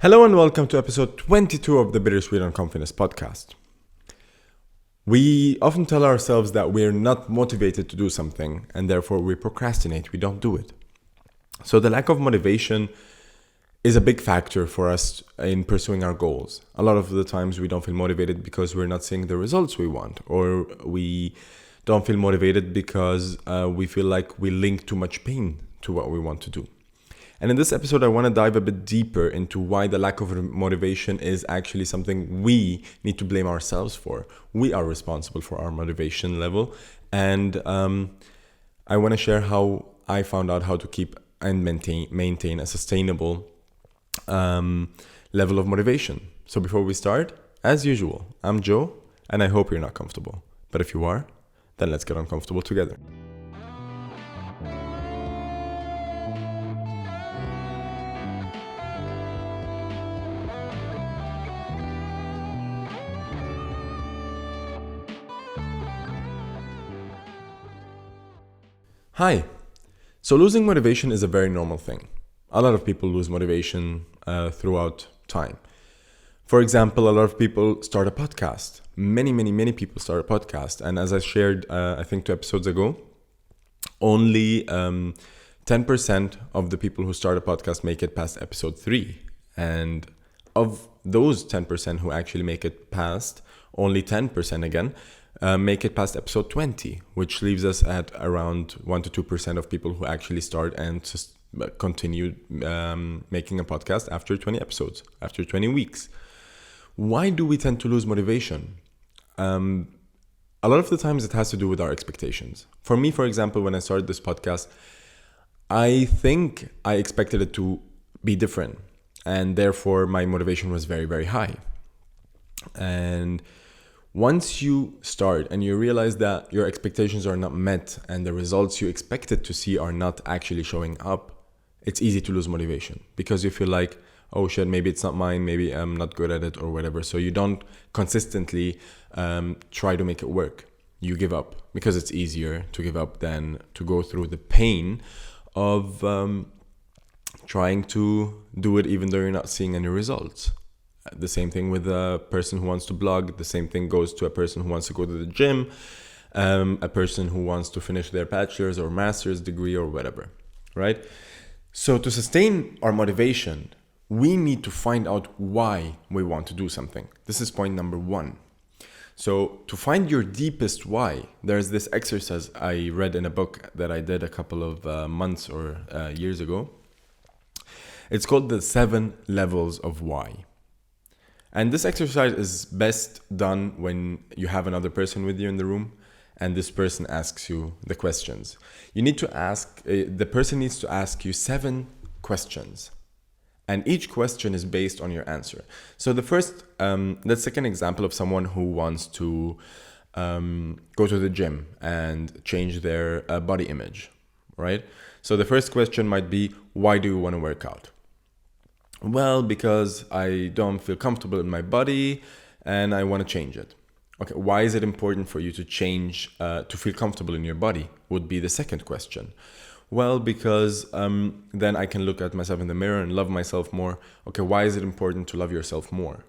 Hello and welcome to episode 22 of the Bittersweet on Confidence podcast. We often tell ourselves that we're not motivated to do something and therefore we procrastinate, we don't do it. So the lack of motivation is a big factor for us in pursuing our goals. A lot of the times we don't feel motivated because we're not seeing the results we want, or we don't feel motivated because we feel like we link too much pain to what we want to do. And in this episode, I want to dive a bit deeper into why the lack of motivation is actually something we need to blame ourselves for. We are responsible for our motivation level. And I want to share how I found out how to keep and maintain a sustainable level of motivation. So before we start, as usual, I'm Joe, and I hope you're not comfortable. But if you are, then let's get uncomfortable together. Hi. So losing motivation is a very normal thing. A lot of people lose motivation throughout time. For example, a lot of people start a podcast. Many people start a podcast. And as I shared, I think 2 episodes ago, only 10% of the people who start a podcast make it past episode 3. And of those 10% who actually make it past, only 10% again, make it past episode 20, which leaves us at around 1 to 2% of people who actually start and just continue making a podcast after 20 episodes, after 20 weeks. Why do we tend to lose motivation? A lot of the times it has to do with our expectations. For me, for example, when I started this podcast, I think I expected it to be different. And therefore, my motivation was very, very high. And once you start and you realize that your expectations are not met and the results you expected to see are not actually showing up, it's easy to lose motivation because you feel like, oh shit, maybe it's not mine, maybe I'm not good at it or whatever. So you don't consistently try to make it work. You give up because it's easier to give up than to go through the pain of trying to do it even though you're not seeing any results. The same thing with a person who wants to blog. The same thing goes to a person who wants to go to the gym, a person who wants to finish their bachelor's or master's degree or whatever, right? So to sustain our motivation, we need to find out why we want to do something. This is point number 1. So to find your deepest why, there's this exercise I read in a book that I did a couple of months or years ago. It's called the 7 levels of why. And this exercise is best done when you have another person with you in the room and this person asks you the questions. You need to ask, the person needs to ask you 7 questions. And each question is based on your answer. So the first, let's take an example of someone who wants to go to the gym and change their body image, right? So the first question might be, why do you want to work out? Well, because I don't feel comfortable in my body and I want to change it. Okay, why is it important for you to change, to feel comfortable in your body? Would be the second question. Well, because then I can look at myself in the mirror and love myself more. Okay, why is it important to love yourself more?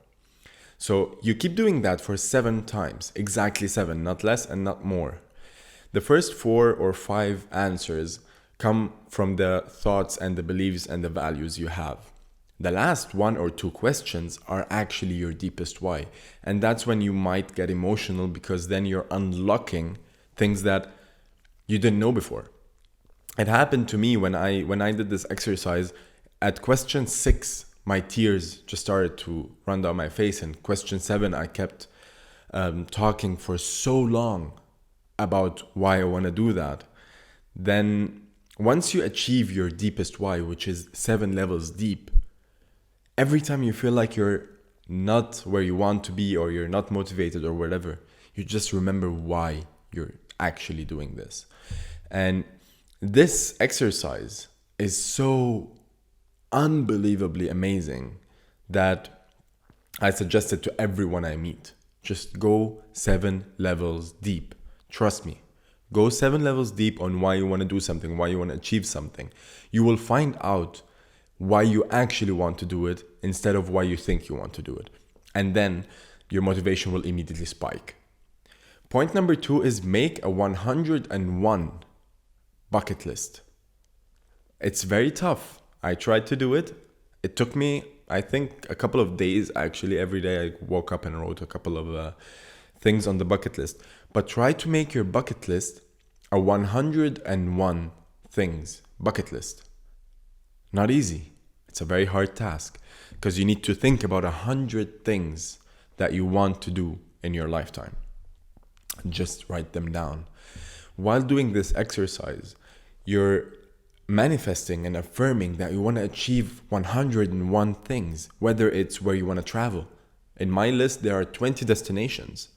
So you keep doing that for 7 times, exactly 7, not less and not more. The first 4 or 5 answers come from the thoughts and the beliefs and the values you have. The last 1 or 2 questions are actually your deepest why. And that's when you might get emotional because then you're unlocking things that you didn't know before. It happened to me when I did this exercise. At question 6, my tears just started to run down my face. And question 7, I kept talking for so long about why I want to do that. Then once you achieve your deepest why, which is 7 levels deep, every time you feel like you're not where you want to be or you're not motivated or whatever, you just remember why you're actually doing this. And this exercise is so unbelievably amazing that I suggest it to everyone I meet. Just go 7 levels deep. Trust me. Go 7 levels deep on why you want to do something, why you want to achieve something. You will find out why you actually want to do it instead of why you think you want to do it. And then your motivation will immediately spike. Point number 2 is make a 101 bucket list. It's very tough. I tried to do it. It took me, I think, a couple of days. Actually, every day I woke up and wrote a couple of things on the bucket list. But try to make your bucket list a 101 things bucket list. Not easy. It's a very hard task because you need to think about 100 things that you want to do in your lifetime. Just write them down. While doing this exercise, you're manifesting and affirming that you want to achieve 101 things, whether it's where you want to travel. In my list, there are 20 destinations.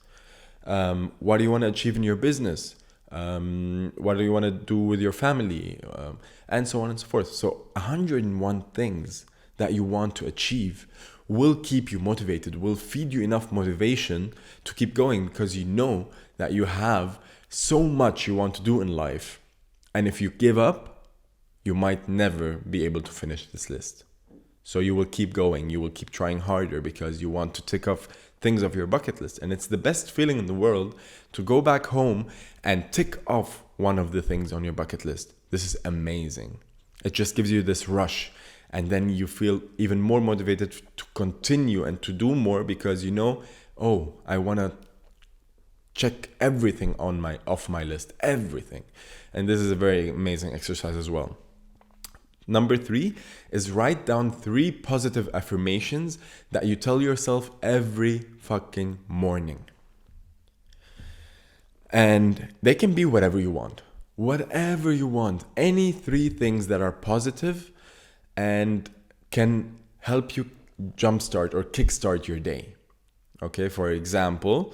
What do you want to achieve in your business? What do you want to do with your family? And so on and so forth. So 101 things that you want to achieve will keep you motivated, will feed you enough motivation to keep going, because you know that you have so much you want to do in life. And if you give up, you might never be able to finish this list. So you will keep going, you will keep trying harder because you want to tick off things off your bucket list. And it's the best feeling in the world to go back home and tick off one of the things on your bucket list. This is amazing. It just gives you this rush. And then you feel even more motivated to continue and to do more because you know, oh, I want to check everything off my list, everything. And this is a very amazing exercise as well. Number 3 is write down 3 positive affirmations that you tell yourself every fucking morning. And they can be whatever you want. Whatever you want. Any 3 things that are positive and can help you jumpstart or kickstart your day. Okay, for example,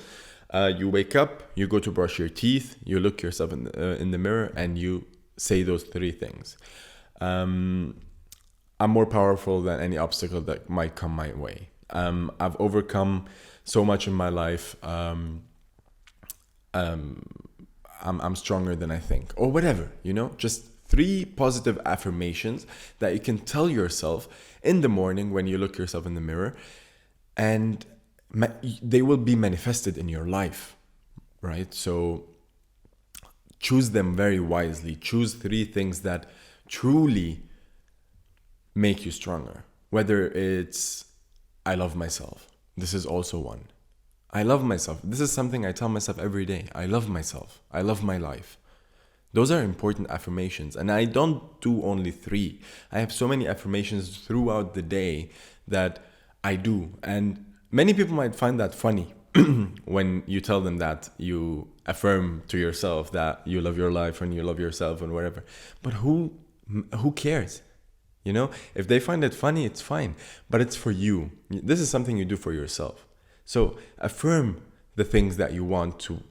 you wake up, you go to brush your teeth, you look yourself in the mirror and you say those 3 things. I'm more powerful than any obstacle that might come my way. I've overcome so much in my life. I'm stronger than I think, or whatever, just 3 positive affirmations that you can tell yourself in the morning when you look yourself in the mirror, and they will be manifested in your life, right? So choose them very wisely. Choose 3 things that truly make you stronger. Whether it's, I love myself. This is also one. I love myself. This is something I tell myself every day. I love myself. I love my life. Those are important affirmations. And I don't do only 3. I have so many affirmations throughout the day that I do. And many people might find that funny when you tell them that you affirm to yourself that you love your life and you love yourself and whatever. But who cares? If they find it funny, it's fine. But it's for you. This is something you do for yourself. So affirm the things that you want to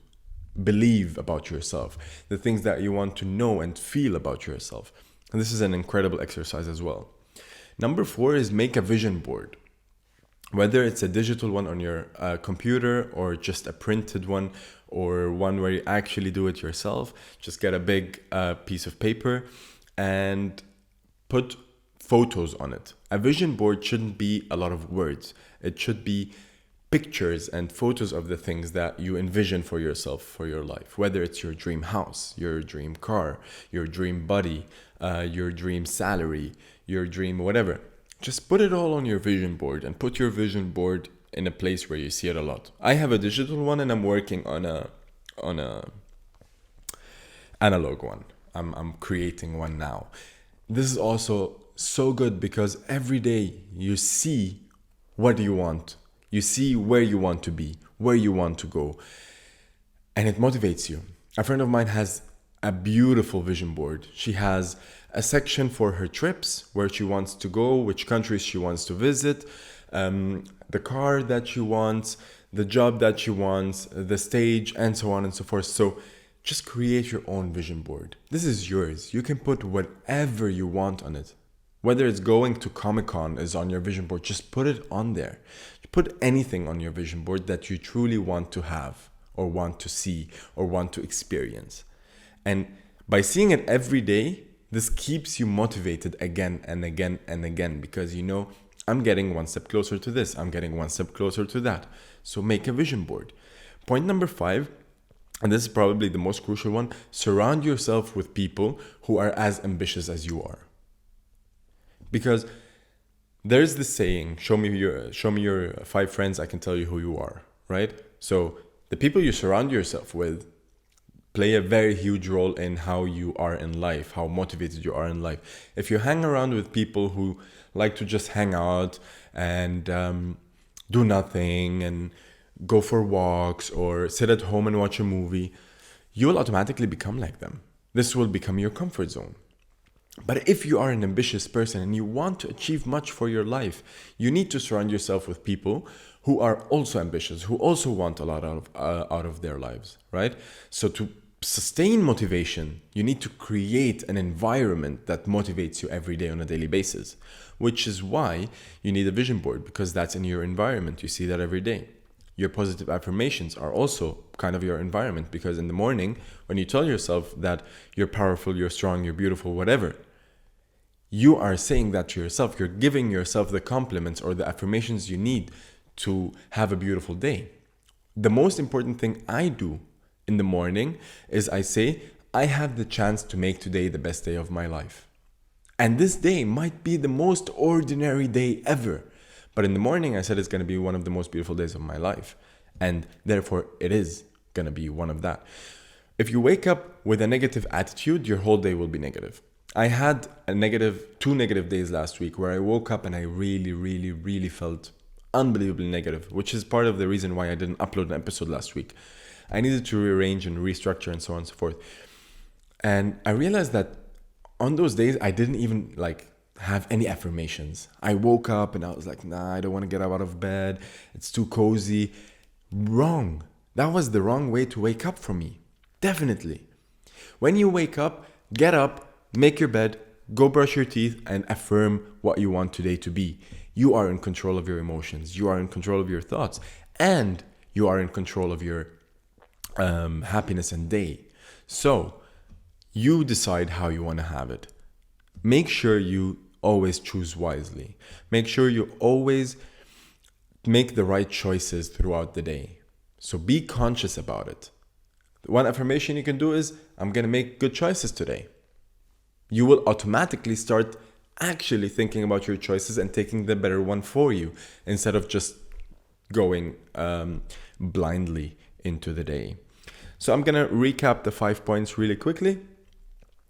believe about yourself, the things that you want to know and feel about yourself. And this is an incredible exercise as well. Number 4 is make a vision board. Whether it's a digital one on your computer or just a printed one or one where you actually do it yourself, just get a big piece of paper and put photos on it. A vision board shouldn't be a lot of words. It should be pictures and photos of the things that you envision for yourself, for your life. Whether it's your dream house, your dream car, your dream body, your dream salary, your dream whatever. Just put it all on your vision board and put your vision board in a place where you see it a lot. I have a digital one and I'm working on a analog one. I'm creating one now. This is also so good because every day you see what you want. You see where you want to be, where you want to go. And it motivates you. A friend of mine has a beautiful vision board. She has a section for her trips, where she wants to go, which countries she wants to visit, the car that she wants, the job that she wants, the stage, and so on and so forth. So just create your own vision board. This is yours. You can put whatever you want on it. Whether it's going to Comic-Con is on your vision board, just put it on there. Put anything on your vision board that you truly want to have or want to see or want to experience. And by seeing it every day, this keeps you motivated again and again and again because I'm getting one step closer to this. I'm getting one step closer to that. So make a vision board. Point number 5, and this is probably the most crucial one, surround yourself with people who are as ambitious as you are. Because there's this saying, show me your 5 friends, I can tell you who you are, right? So the people you surround yourself with play a very huge role in how you are in life, how motivated you are in life. If you hang around with people who like to just hang out and do nothing and go for walks or sit at home and watch a movie, you will automatically become like them. This will become your comfort zone. But if you are an ambitious person and you want to achieve much for your life, you need to surround yourself with people who are also ambitious, who also want a lot out of their lives, right? So to sustain motivation, you need to create an environment that motivates you every day on a daily basis, which is why you need a vision board, because that's in your environment. You see that every day. Your positive affirmations are also kind of your environment, because in the morning, when you tell yourself that you're powerful, you're strong, you're beautiful, whatever, you are saying that to yourself. You're giving yourself the compliments or the affirmations you need to have a beautiful day. The most important thing I do in the morning is I say, I have the chance to make today the best day of my life. And this day might be the most ordinary day ever. But in the morning, I said it's going to be one of the most beautiful days of my life. And therefore, it is going to be one of that. If you wake up with a negative attitude, your whole day will be negative. I had two negative days last week where I woke up and I really felt unbelievably negative, which is part of the reason why I didn't upload an episode last week. I needed to rearrange and restructure and so on and so forth. And I realized that on those days, I didn't even have any affirmations. I woke up and I was like, nah, I don't want to get out of bed. It's too cozy. Wrong. That was the wrong way to wake up for me. Definitely. When you wake up, get up, make your bed, go brush your teeth, and affirm what you want today to be. You are in control of your emotions. You are in control of your thoughts. And you are in control of your happiness and day. So you decide how you want to have it. Make sure you always choose wisely. Make sure you always make the right choices throughout the day. So be conscious about it. One affirmation you can do is, I'm going to make good choices today. You will automatically start actually thinking about your choices and taking the better one for you, instead of just going blindly into the day. So I'm going to recap the 5 points really quickly.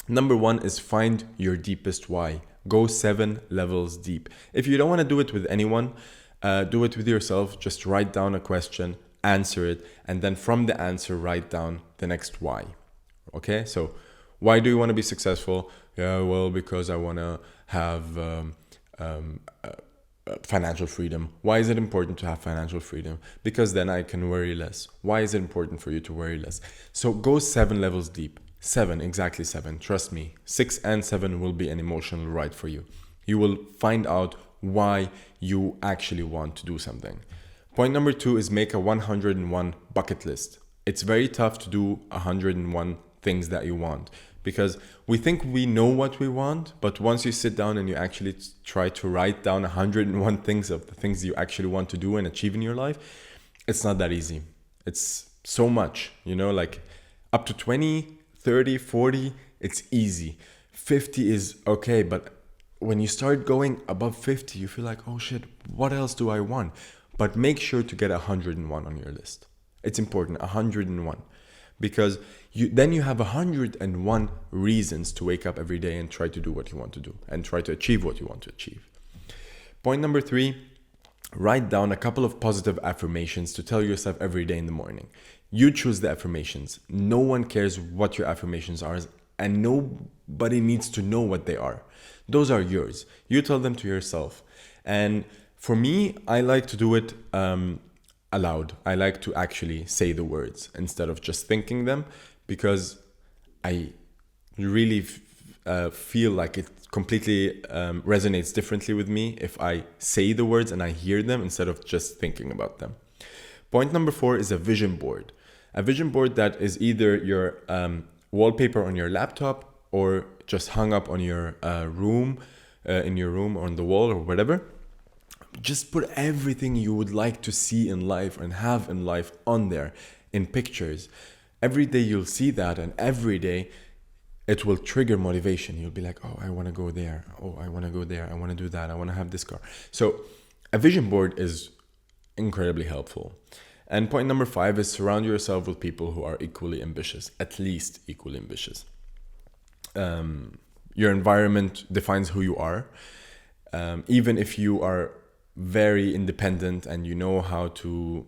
Number 1 is find your deepest why. Go 7 levels deep. If you don't want to do it with anyone, do it with yourself. Just write down a question, answer it, and then from the answer, write down the next why. Okay, so why do you want to be successful? Yeah, well, because I want to have financial freedom. Why is it important to have financial freedom? Because then I can worry less. Why is it important for you to worry less? So go 7 levels deep. 7, exactly 7. Trust me, 6 and 7 will be an emotional ride for you. You will find out why you actually want to do something. Point number 2 is make a 101 bucket list. It's very tough to do 101 things that you want, because we think we know what we want, but once you sit down and you actually try to write down 101 things of the things you actually want to do and achieve in your life, it's not that easy. It's so much, up to 20, 30, 40, it's easy. 50 is okay, but when you start going above 50, you feel like, oh shit, what else do I want? But make sure to get 101 on your list. It's important, 101. Because then you have 101 reasons to wake up every day and try to do what you want to do and try to achieve what you want to achieve. Point number 3, write down a couple of positive affirmations to tell yourself every day in the morning. You choose the affirmations. No one cares what your affirmations are, and nobody needs to know what they are. Those are yours. You tell them to yourself. And for me, I like to do it aloud. I like to actually say the words instead of just thinking them, because I really feel like it completely resonates differently with me if I say the words and I hear them instead of just thinking about them. Point number 4 is a vision board. A vision board that is either your wallpaper on your laptop or just hung up on your room, in your room or on the wall or whatever. Just put everything you would like to see in life and have in life on there in pictures. Every day you'll see that, and every day it will trigger motivation. You'll be like, oh, I want to go there. Oh, I want to go there. I want to do that. I want to have this car. So a vision board is incredibly helpful. And point number 5 is surround yourself with people who are equally ambitious, at least equally ambitious. Your environment defines who you are. Even if you are very independent and you know how to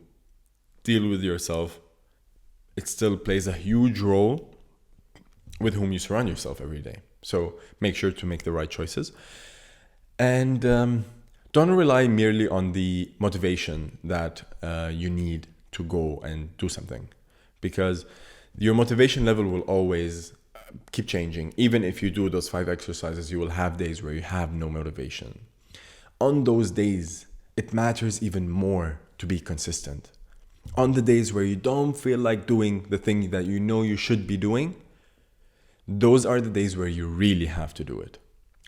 deal with yourself, it still plays a huge role with whom you surround yourself every day. So make sure to make the right choices. And don't rely merely on the motivation that you need to go and do something, because your motivation level will always keep changing. Even if you do those 5 exercises, you will have days where you have no motivation. On those days, it matters even more to be consistent. On the days where you don't feel like doing the thing that you know you should be doing, those are the days where you really have to do it.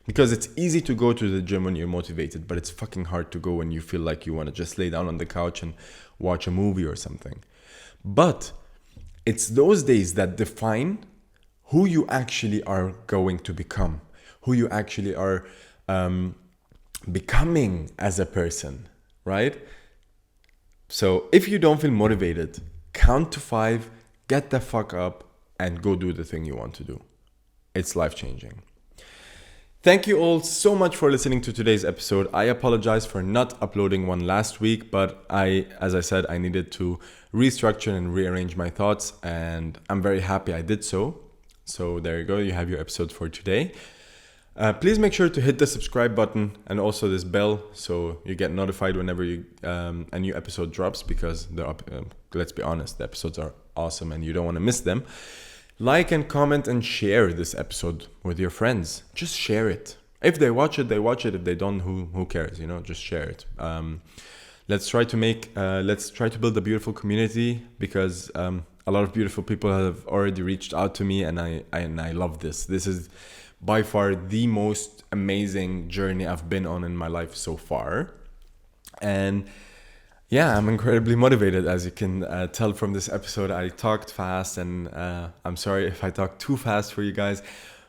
Because it's easy to go to the gym when you're motivated, but it's fucking hard to go when you feel like you want to just lay down on the couch and watch a movie or something. But it's those days that define who you actually are going to become, who you actually are becoming as a person, right? So if you don't feel motivated, count to 5, get the fuck up, and go do the thing you want to do. It's life-changing. Thank you all so much for listening to today's episode. I apologize for not uploading one last week, but as I said, I needed to restructure and rearrange my thoughts, and I'm very happy I did so. So there you go, you have your episode for today. Please make sure to hit the subscribe button and also this bell so you get notified whenever a new episode drops, because let's be honest, the episodes are awesome and you don't want to miss them. Like and comment and share this episode with your friends. Just share it. If they watch it, they watch it. If they don't, who cares? Just share it. Let's try to build a beautiful community, because a lot of beautiful people have already reached out to me, and I love this. This is by far the most amazing journey I've been on in my life so far. And yeah, I'm incredibly motivated, as you can tell from this episode. I talked fast, and I'm sorry if I talked too fast for you guys,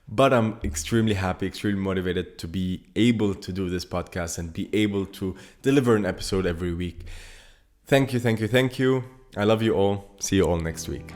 but I'm extremely happy, extremely motivated to be able to do this podcast and be able to deliver an episode every week. Thank you. I love you all. See you all next week.